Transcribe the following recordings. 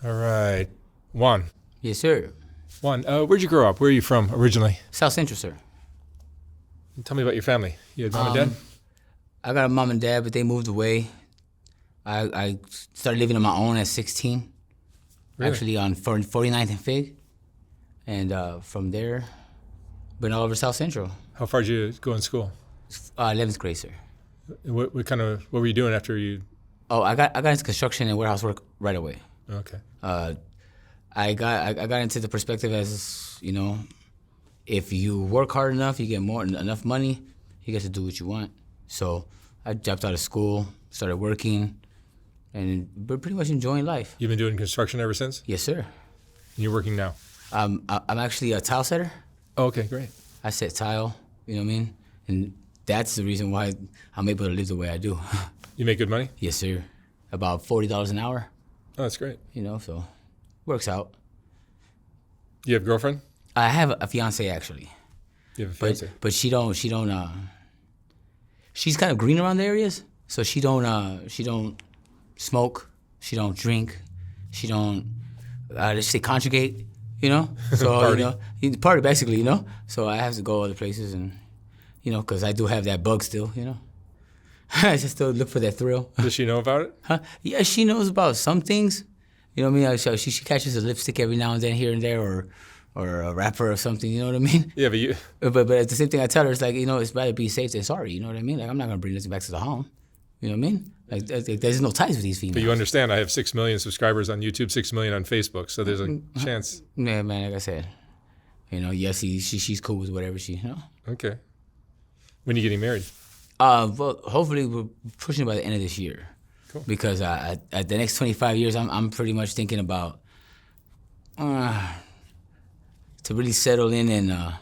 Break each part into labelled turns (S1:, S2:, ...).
S1: All right. Juan.
S2: Yes, sir.
S1: Juan, where'd you grow up? Where are you from originally?
S2: South Central, sir.
S1: Tell me about your family. You had mom and dad?
S2: I got a mom and dad, but they moved away. I started living on my own at 16.
S1: Really?
S2: Actually on 49th and Fig. And from there, been all over South Central.
S1: How far did you go in school?
S2: 11th grade, sir.
S1: What were you doing after you?
S2: Oh, I got into construction and warehouse work right away.
S1: Okay.
S2: I got into the perspective as, you know, if you work hard enough, you get enough money, you get to do what you want. So I dropped out of school, started working, and we're pretty much enjoying life.
S1: You've been doing construction ever since?
S2: Yes, sir.
S1: And you're working now?
S2: I'm actually a tile setter.
S1: Oh, okay, great.
S2: I set tile, you know what I mean? And that's the reason why I'm able to live the way I do.
S1: You make good money?
S2: Yes, sir. About $40 an hour.
S1: Oh, that's great.
S2: You know, so works out.
S1: You have a girlfriend?
S2: I have a fiance actually.
S1: You have a fiance?
S2: But she don't she's kind of green around the areas, so she don't smoke, she don't drink, she don't let's say conjugate, you know? So
S1: Party.
S2: you know, party basically, you know? So I have to go other places and you know, because I do have that bug still, you know? I just still look for that thrill.
S1: Does she know about it?
S2: Huh? Yeah, she knows about some things. You know what I mean? So she catches a lipstick every now and then here and there, or a rapper or something. You know what I mean?
S1: Yeah, but you.
S2: But at the same thing, I tell her it's like, you know, it's better be safe than sorry. You know what I mean? Like I'm not gonna bring this back to the home. You know what I mean? Like there's no ties with these females.
S1: But you understand, I have 6 million subscribers on YouTube, 6 million on Facebook, so there's a chance.
S2: Yeah, man. Like I said, you know, yes, she's cool with whatever she, you know.
S1: Okay. When are you getting married?
S2: Well, hopefully we're pushing by the end of this year.
S1: Cool.
S2: Because at the next 25 years, I'm pretty much thinking about to really settle in and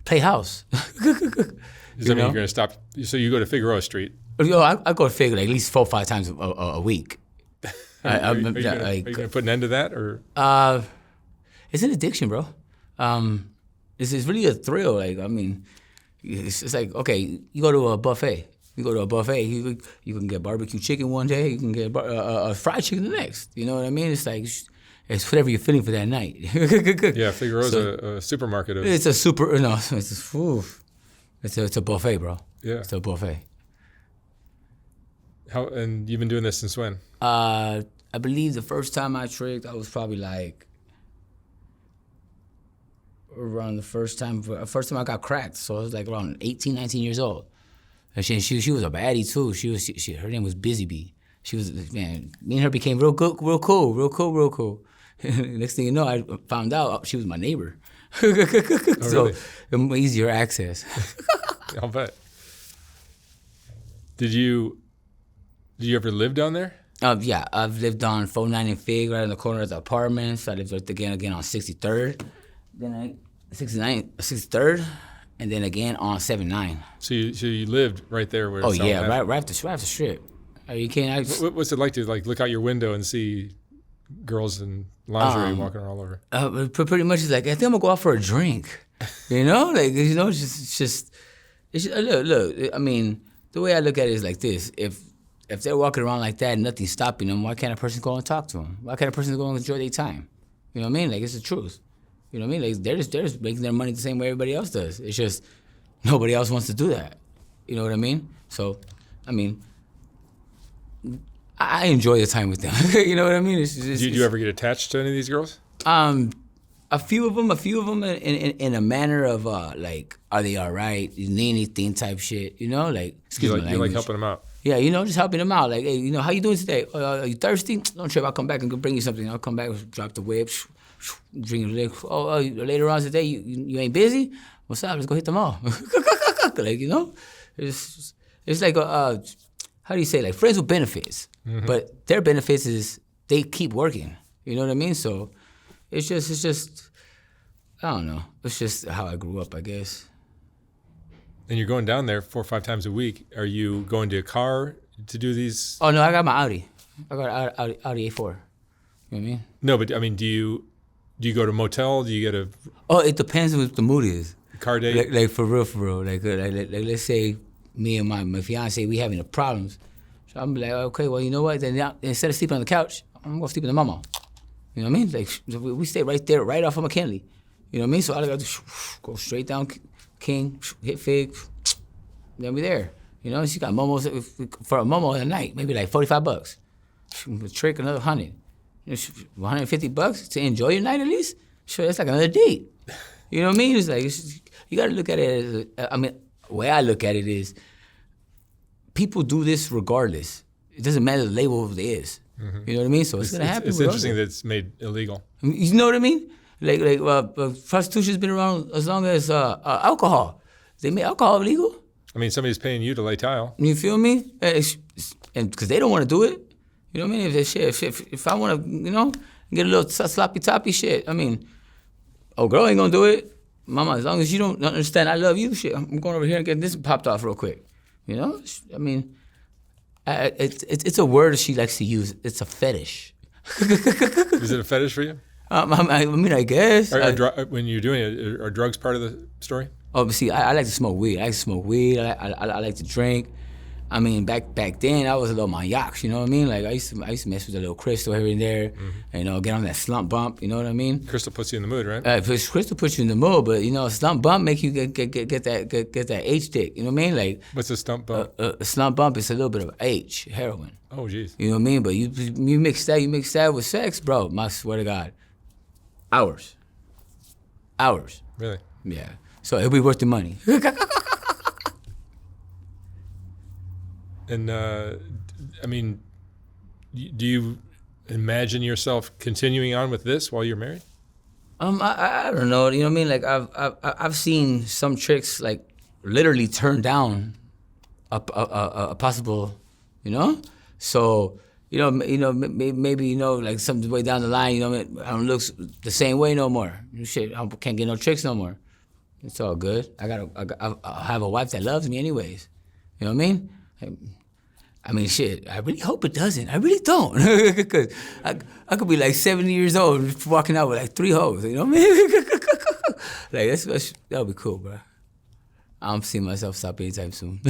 S2: play house.
S1: Does that mean you're going to stop? So you go to Figueroa Street?
S2: Yo, I go to Figure like at least 4 or 5 times a week.
S1: Are you going to put an end to that, or?
S2: It's an addiction, bro. It's really a thrill. Like I mean. It's like, okay, you go to a buffet. You can get barbecue chicken one day, you can get fried chicken the next. You know what I mean? It's like, it's whatever you're feeling for that night.
S1: Yeah, Figueroa's a supermarket of...
S2: It's a it's a buffet, bro.
S1: Yeah.
S2: It's a buffet.
S1: And you've been doing this since when?
S2: I believe the first time I tricked, I was probably like, around the first time I got cracked, so I was like around 18, 19 years old. And she was a baddie too. Her name was Busy Bee. She was, man, me and her became real cool. Next thing you know, I found out she was my neighbor.
S1: Oh,
S2: really? Easier access.
S1: I'll bet. Did you ever live down there?
S2: Yeah, I've lived on 49 and Fig, right in the corner of the apartments. I lived again on 63rd. Then 63rd, and then again on 79.
S1: So you lived right there where?
S2: Oh yeah, right after strip. Are you kidding?
S1: What's it like to look out your window and see girls in lingerie walking all over?
S2: Pretty much, it's like I think I'm gonna go out for a drink. You know, like you know, it's just look. I mean, the way I look at it is like this: if they're walking around like that and nothing's stopping them, why can't a person go and talk to them? Why can't a person go and enjoy their time? You know what I mean? Like it's the truth. You know what I mean? Like they're just making their money the same way everybody else does. It's just nobody else wants to do that. You know what I mean? So, I mean, I enjoy the time with them. You know what I mean?
S1: Did you ever get attached to any of these girls?
S2: A few of them in a manner of like, are they all right? You need anything type shit. You know, like excuse me.
S1: You like helping them out.
S2: Yeah, you know, just helping them out. Like, hey, you know, how you doing today? Are you thirsty? Don't trip. I'll come back and go bring you something. I'll come back, drop the whip. Drink a lick. Oh, later on today, you ain't busy? What's up? Let's go hit them all. Like, you know, it's like how do you say, like friends with benefits, but their benefits is they keep working. You know what I mean? So it's just I don't know. It's just how I grew up, I guess.
S1: And you're going down there 4 or 5 times a week. Are you going to a car to do these?
S2: Oh no, I got my Audi. I got Audi A4. You know what I mean?
S1: No, but I mean, do you go to motel? Do you get a?
S2: Oh, it depends on what the mood is.
S1: Car date?
S2: Like for real. Like let's say me and my fiance, we having problems. So I'm like, okay, well, you know what? Then instead of sleeping on the couch, I'm gonna sleep in the mama. You know what I mean? Like we stay right there, right off of McKinley. You know what I mean? So all I gotta do is go straight down King, hit Fig, then we there. You know, she got momos for a momo a night, maybe like $45. Trick another 100. You know, $150 to enjoy your night at least. Sure, that's like another date. You know what I mean? It's like you gotta look at it as. The way I look at it is, people do this regardless. It doesn't matter the label of it is. Mm-hmm. You know what I mean? So it's gonna happen.
S1: It's interesting that it's made illegal.
S2: You know what I mean? Like prostitution's been around as long as alcohol. They made alcohol illegal.
S1: I mean, somebody's paying you to lay tile.
S2: You feel me? And because they don't want to do it. You know what I mean? If I want to, you know, get a little sloppy toppy shit. I mean, girl ain't gonna do it. Mama, as long as you don't understand I love you, shit, I'm going over here and getting this popped off real quick. You know? I mean, it's a word she likes to use. It's a fetish.
S1: Is it a fetish for you?
S2: I mean, I guess.
S1: When you're doing it, are drugs part of the story?
S2: Oh, but see, I like to smoke weed. I like to drink. I mean, back then, I was a little maniac, you know what I mean? Like, I used to mess with a little crystal here and there, you know, get on that slump bump, you know what I mean?
S1: Crystal puts you in the mood, right?
S2: Crystal puts you in the mood, but, you know, a slump bump make you get that H dick, you know what I mean? Like,
S1: what's a slump bump?
S2: A slump bump is a little bit of H, heroin.
S1: Oh, jeez.
S2: You know what I mean? But you mix that with sex, bro, I swear to God. Hours.
S1: Really?
S2: Yeah. So it'll be worth the money.
S1: And, I mean, do you imagine yourself continuing on with this while you're married?
S2: I don't know. You know what I mean? Like I've seen some chicks like literally turn down a possible, you know. So you know maybe you know like some way down the line, you know, I don't look the same way no more. Shit, I can't get no tricks no more. It's all good. I have a wife that loves me anyways. You know what I mean? I mean, shit, I really hope it doesn't. I really don't. Because I could be like 70 years old walking out with like 3 hoes, you know what I mean? Like, that would be cool, bro. I don't see myself stop anytime soon.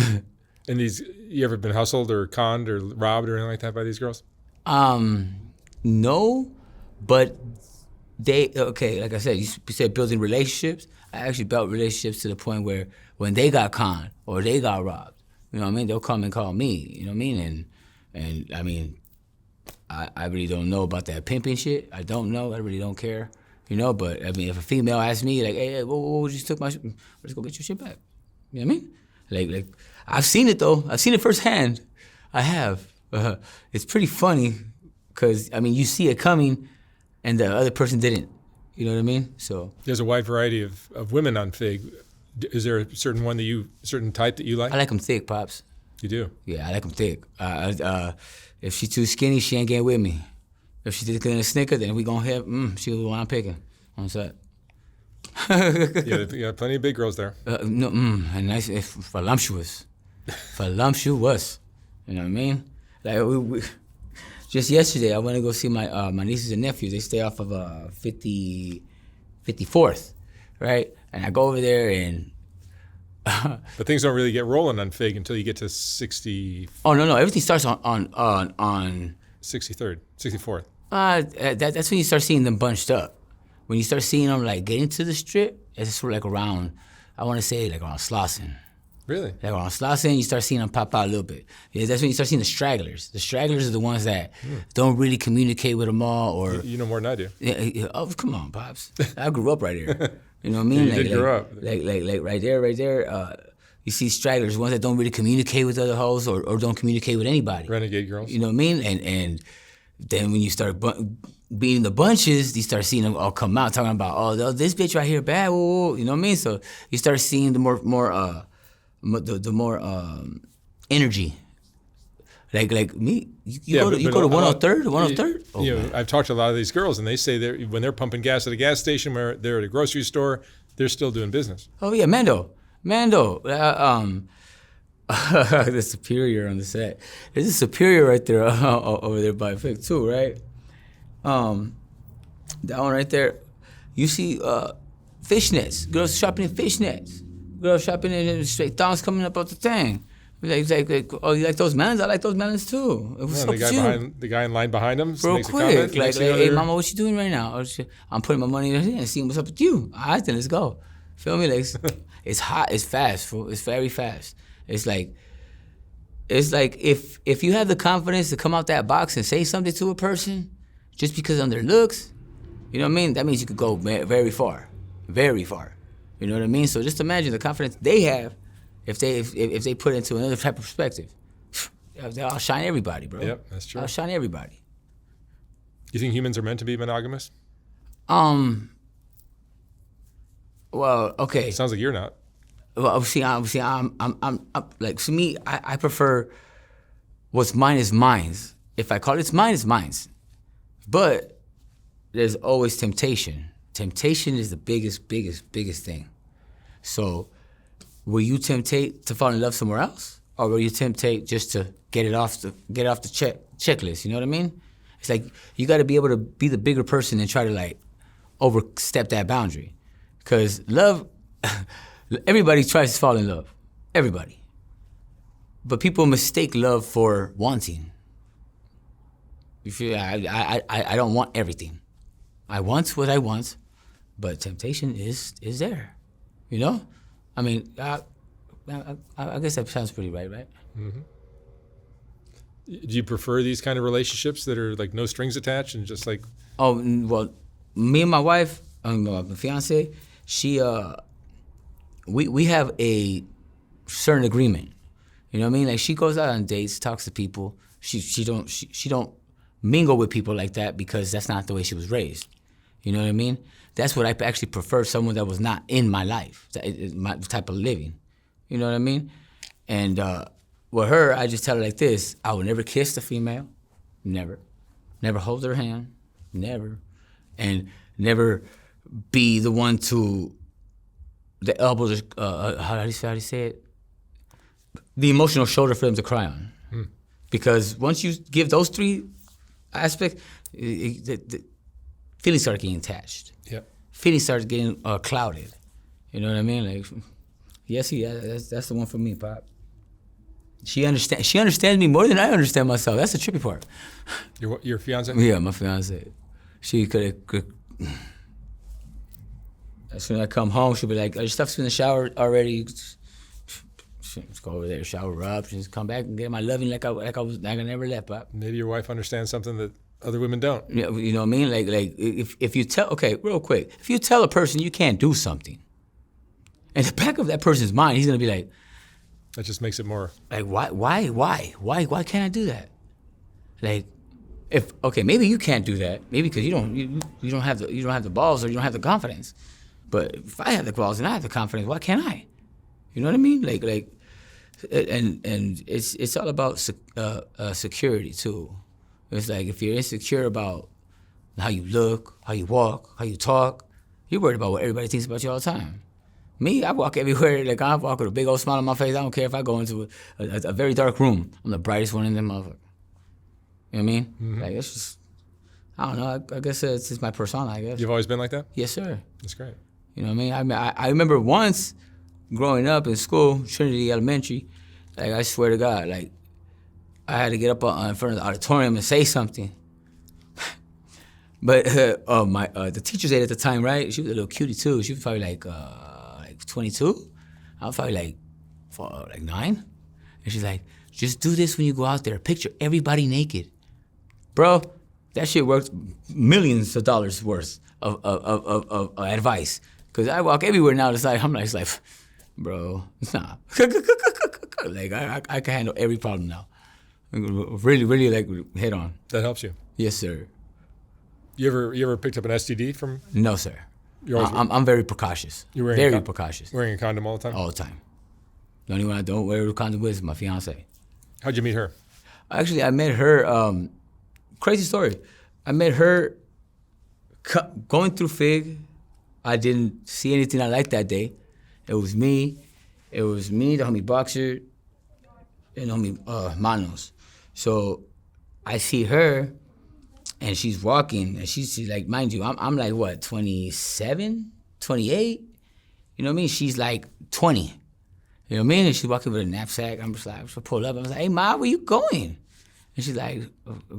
S1: And you ever been hustled or conned or robbed or anything like that by these girls?
S2: No, but like I said, you said building relationships. I actually built relationships to the point where when they got conned or they got robbed, you know what I mean? They'll come and call me, you know what I mean? And I mean, I really don't know about that pimping shit. I don't know. I really don't care, you know? But, I mean, if a female asks me, like, hey, what you took my shit? Let's go get your shit back. You know what I mean? Like I've seen it, though. I've seen it firsthand. I have. It's pretty funny because, I mean, you see it coming and the other person didn't. You know what I mean? So
S1: there's a wide variety of women on Fig. Is there a certain type that you like?
S2: I like them thick, Pops.
S1: You do?
S2: Yeah, I like them thick. If she's too skinny, she ain't getting with me. If she's just getting a Snicker, then we gonna have, she's the one I'm picking on set.
S1: Yeah, you got plenty of big girls there.
S2: No, and nice, voluptuous. Voluptuous. You know what I mean? Like, we just yesterday, I went to go see my nieces and nephews. They stay off of 54th, right? And I go over there and...
S1: But things don't really get rolling on Fig until you get to 60...
S2: Oh, no. Everything starts on
S1: 63rd, 64th.
S2: That's when you start seeing them bunched up. When you start seeing them, like, getting to the strip, it's sort of like around, I want to say, like around Slauson.
S1: Really?
S2: Like around Slauson, you start seeing them pop out a little bit. Yeah, that's when you start seeing the stragglers. The stragglers are the ones that don't really communicate with them all, or...
S1: You know more than I do.
S2: Yeah, oh, come on, Pops. I grew up right here. You know what I mean?
S1: Yeah, you did grow up.
S2: Like right there. You see stragglers, ones that don't really communicate with other hoes or don't communicate with anybody.
S1: Renegade girls.
S2: You know what I mean? And then when you start being the bunches, you start seeing them all come out talking about, this bitch right here bad. Whoa. You know what I mean? So you start seeing the more energy. Like me, you go to 103rd, 103rd. Oh,
S1: you know, I've talked to a lot of these girls, and they say when they're pumping gas at a gas station, where they're at a grocery store, they're still doing business.
S2: Oh yeah, Mando. The Superior on the set. There's a Superior right there over there by Fig too, right? That one right there. You see fishnets. Girls shopping in fishnets. Girls shopping in straight thongs coming up the thing. Oh, you like those melons? I like those melons too. What's up with you?
S1: The guy in line behind him
S2: Real
S1: makes
S2: quick,
S1: a comment.
S2: like, hey, mama, what you doing right now? Or I'm putting my money in here and seeing what's up with you. All right, then let's go. Feel me? Like, it's hot, it's fast, fool. It's very fast. It's like if you have the confidence to come out that box and say something to a person just because of their looks, you know what I mean? That means you could go very far, very far. You know what I mean? So just imagine the confidence they have if they put it into another type of perspective. I'll shine everybody, bro.
S1: Yep, that's true.
S2: I'll shine everybody.
S1: You think humans are meant to be monogamous?
S2: Well, okay.
S1: It sounds like you're not.
S2: Well, I'm like, to me, I prefer what's mine is mine. If I call it's mine, it's mine. But there's always temptation. Temptation is the biggest thing. So, will you temptate to fall in love somewhere else, or will you temptate just to get off the checklist? You know what I mean? It's like you got to be able to be the bigger person and try to like overstep that boundary, because love. Everybody tries to fall in love. Everybody. But people mistake love for wanting. You feel I don't want everything. I want what I want, but temptation is there. You know? I mean, I guess that sounds pretty right?
S1: Mm-hmm. Do you prefer these kind of relationships that are like no strings attached and just like?
S2: Oh, well, me and my wife, my fiance, she we have a certain agreement. You know what I mean? Like, she goes out on dates, talks to people. She don't mingle with people like that because that's not the way she was raised. You know what I mean? That's what I actually prefer, someone that was not in my life, my type of living. You know what I mean? And with her, I just tell her like this: I will never kiss the female, never hold her hand, never, and never be the one to. The elbows, how do you say it? The emotional shoulder for them to cry on. Because once you give those three aspects, the feelings start getting attached.
S1: Yep.
S2: Feelings start getting clouded. You know what I mean? Like, yes, that's the one for me, Pop. She understands me more than I understand myself. That's the trippy part.
S1: Your fiance?
S2: Yeah, my fiance. She could. As soon as I come home, she'll be like, "Your stuff's in the shower already." Just go over there, shower up, just come back and get my loving like I never left, Pop.
S1: Maybe your wife understands something that other women don't.
S2: Yeah, you know what I mean? Like if you tell, okay, real quick, if you tell a person you can't do something, in the back of that person's mind, he's gonna be like,
S1: that just makes it more
S2: like, why can't I do that? Like, maybe you can't do that, maybe because you don't have the balls or you don't have the confidence. But if I have the balls and I have the confidence, why can't I? You know what I mean? Like, and it's all about security too. It's like if you're insecure about how you look, how you walk, how you talk, you're worried about what everybody thinks about you all the time. Me, I walk everywhere. Like, I walk with a big old smile on my face. I don't care if I go into a very dark room. I'm the brightest one in them motherfuckers. You know what I mean? Mm-hmm. Like, it's just, I don't know. I guess it's just my persona, I guess.
S1: You've always been like that?
S2: Yes, sir.
S1: That's great.
S2: You know what I mean? I remember once growing up in school, Trinity Elementary, like, I swear to God, like, I had to get up in front of the auditorium and say something. But the teacher's aide at the time, right? She was a little cutie too. She was probably like 22. I was probably like 9. And she's like, just do this when you go out there. Picture everybody naked. Bro, that shit worked millions of dollars worth of advice. Because I walk everywhere now, I'm like, bro, nah. Like, I can handle every problem now. Really, really, like, head on.
S1: That helps you?
S2: Yes, sir.
S1: You ever picked up an STD from?
S2: No, sir. I'm very precautious.
S1: You're
S2: very precautious.
S1: Wearing a condom all the time?
S2: All the time. The only one I don't wear a condom with is my fiance.
S1: How'd you meet her?
S2: Actually, I met her, crazy story. I met her going through Fig. I didn't see anything I liked that day. It was me, the homie Boxer, and homie Manos. So I see her, and she's walking, and she's like, mind you, I'm like, what, 27, 28? You know what I mean? She's like 20. You You know what I mean? And she's walking with a knapsack. I'm just like, I pull up. I was like, hey, Ma, where you going? And she's like,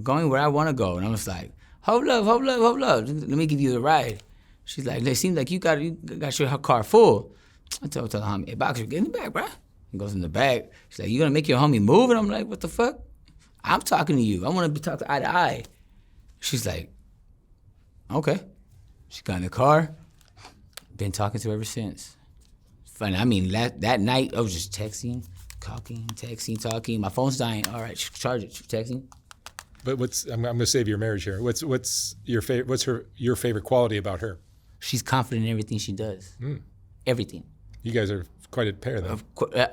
S2: going where I want to go. And I was like, hold up. Let me give you the ride. She's like, it seems like you got your car full. I tell the homie, hey, Boxer, get in the back, bro. He goes in the back. She's like, you gonna make your homie move? And I'm like, what the fuck? I'm talking to you. I want to be talking eye to eye. She's like, okay. She got in the car. Been talking to her ever since. Funny. I mean, that night I was just texting, talking. My phone's dying. All right, charge it. Texting.
S1: But I'm going to save your marriage here. What's your favorite? What's your favorite quality about her?
S2: She's confident in everything she does. Everything.
S1: You guys are quite a pair, though.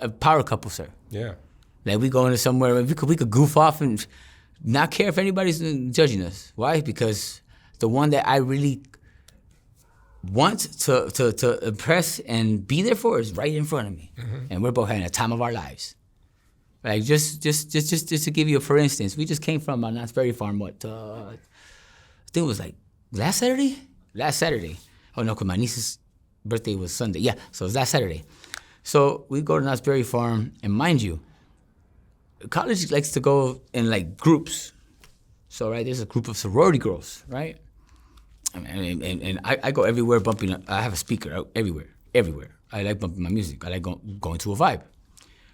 S2: A power couple, sir.
S1: Yeah.
S2: Like we go into somewhere, we could goof off and not care if anybody's judging us. Why? Because the one that I really want to impress and be there for is right in front of me, and we're both having a time of our lives. Like just to give you for instance, we just came from Knott's Berry Farm. I think it was like last Saturday. Oh no, because my niece's birthday was Sunday. Yeah, so it was last Saturday. So we go to Knott's Berry Farm, and mind you, college likes to go in like groups. So right, there's a group of sorority girls, right? And I go everywhere bumping. I have a speaker out everywhere. I like bumping my music. I like going to a vibe.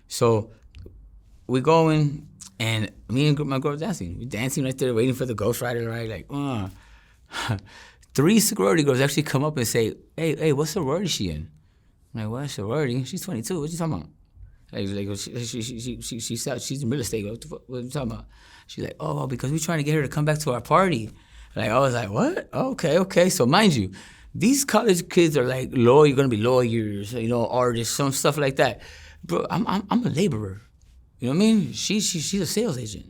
S2: So we go in, and me and my girl dancing. We dancing right there, waiting for the Ghost Rider, right? Like, 3 sorority girls actually come up and say, hey, what sorority she in? I'm like, what sorority? She's 22. What you talking about? Like she's in real estate. What you talking about? She's like, oh, because we're trying to get her to come back to our party. Like, I was like, what? Okay. So mind you, these college kids are like, you're gonna be lawyers, artists, some stuff like that. Bro, I'm a laborer. You know what I mean? She's a sales agent.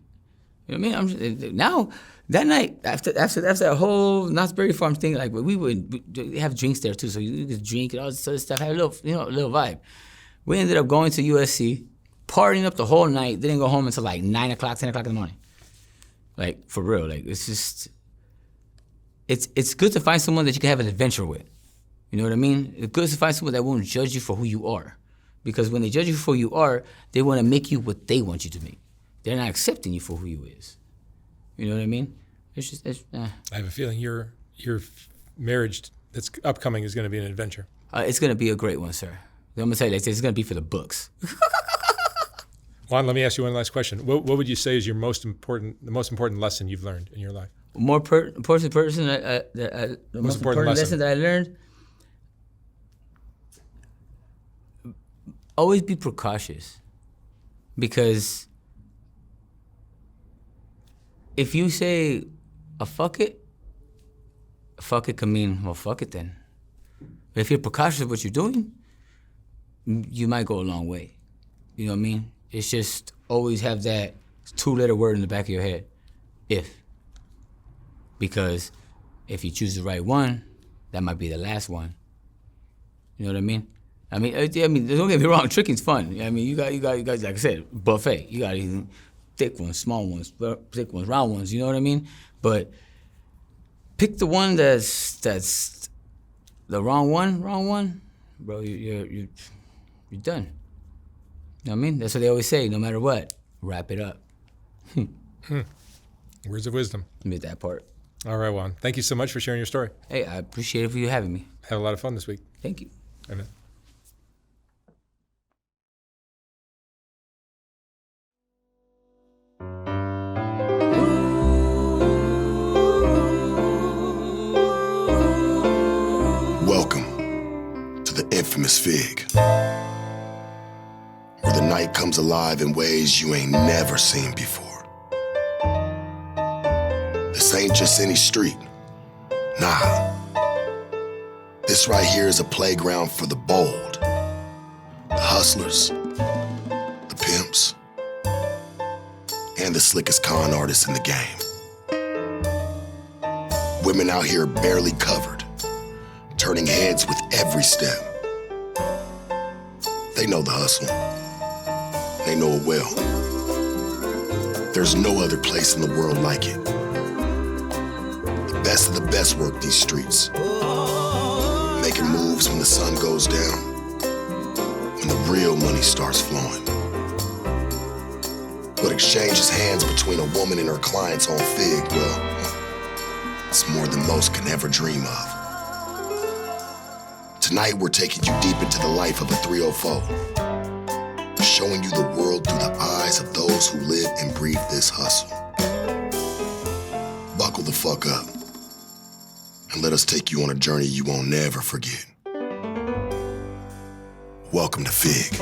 S2: You know what I mean? Now, that night, after that whole Knott's Berry Farm thing, like we have drinks there too, so you could drink and all this other stuff, have a little vibe. We ended up going to USC, partying up the whole night, didn't go home until like 9 o'clock, 10 o'clock in the morning. Like, for real, like, it's just, it's good to find someone that you can have an adventure with. You know what I mean? It's good to find someone that won't judge you for who you are. Because when they judge you for who you are, they want to make you what they want you to be. They're not accepting you for who you is. You know what I mean? I
S1: have a feeling your marriage that's upcoming is going to be an adventure.
S2: It's going to be a great one, sir. I'm going to tell you, it's going to be for the books.
S1: Juan, let me ask you one last question. What would you say is the most important lesson you've learned in your life?
S2: The most important lesson that I learned? Always be precautious. Because if you say fuck it can mean, well, fuck it then. But if you're precautious of what you're doing, you might go a long way. You know what I mean? It's just always have that 2-letter word in the back of your head, if. Because if you choose the right one, that might be the last one. You know what I mean? I mean, don't get me wrong, tricking's fun. I mean, you got, like I said, buffet. You got even thick ones, small ones, thick ones, round ones. You know what I mean? But pick the one that's the wrong one, bro. You're done. You know what I mean? That's what they always say. No matter what, wrap it up.
S1: Words of wisdom.
S2: Admit that part.
S1: All right, Juan. Thank you so much for sharing your story.
S2: Hey, I appreciate it for you having me.
S1: Had a lot of fun this week.
S2: Thank you.
S1: Amen.
S3: Welcome to the infamous Fig, where the night comes alive in ways you ain't never seen before. This ain't just any street. Nah. This right here is a playground for the bold, the hustlers, the pimps, and the slickest con artists in the game. Women out here barely covered, turning heads with every step. They know the hustle. They know it well. There's no other place in the world like it. The best of the best work these streets. Making moves when the sun goes down, and the real money starts flowing. What exchanges hands between a woman and her clients on Fig, well, it's more than most can ever dream of. Tonight, we're taking you deep into the life of a 304, showing you the world through the eyes of those who live and breathe this hustle. Buckle the fuck up, and let us take you on a journey you won't never forget. Welcome to Fig.